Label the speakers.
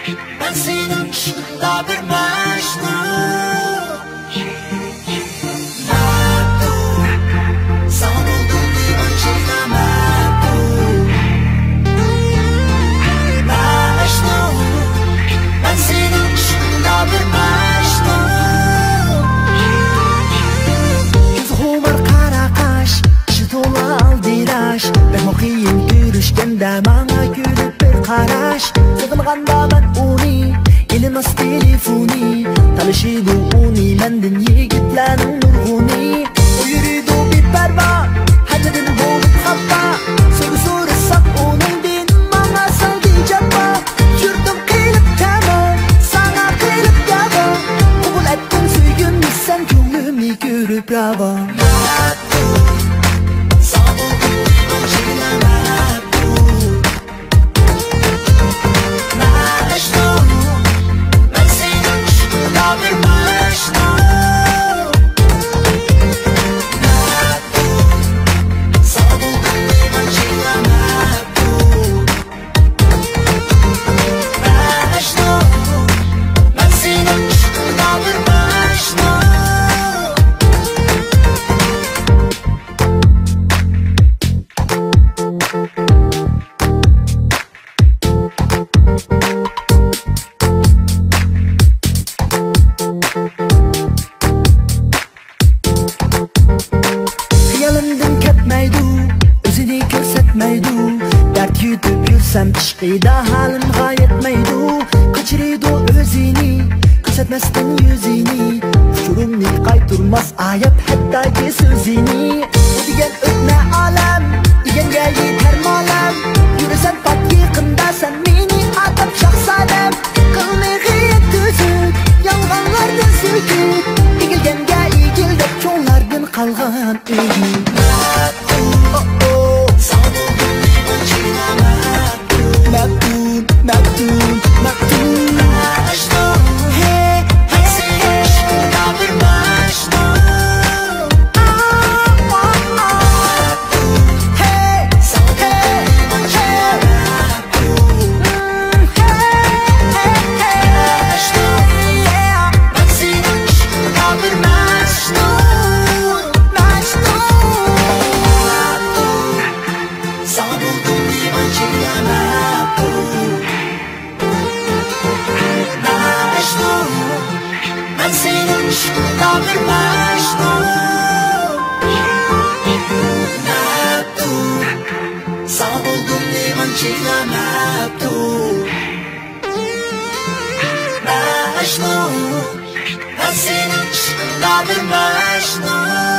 Speaker 1: Ben senin aşkında bir mecnun. Mektup, sana buldum divancıyla mektup. Mecnun, ben senin aşkında bir mecnun. Yüzüğümür kara kaş, şıtola aldiraş. Ben muhiyim görüşkende bana gülüp bir karaş. Sığınğanda ben uni, elim az telefoni. Tanışıydı uni, mendin yigitlerin nurguni. O yürüydü bir perva, hacedin bolup hava. Soru sak onun din, bana saldı cevap. Yurdum kıyılıp tamam, sana kıyılıp yalan. Kabul ettin söygün sen gönlümü görüp bravo. Dert yutib yursam ishqida halim g'ayetmaydi. Kechiraydi o'zini, ko'rsatmasdan yuzini. Uchurumni qayturmas ayab hattaki so'zini. Degan o'tma olam, deganga yetar molam. Yurasan pat yaqinda sen meni atab shahzodam. Qilmay xiyat tuzuk, yolg'onlardan sukut. Egilganga egil deb cho'nglardan qolgan umid. Ben senin aşkında bir mecnun. Mektup, sana buldum divancıyla mektup. Mecnun, ben senin aşkında bir mecnun.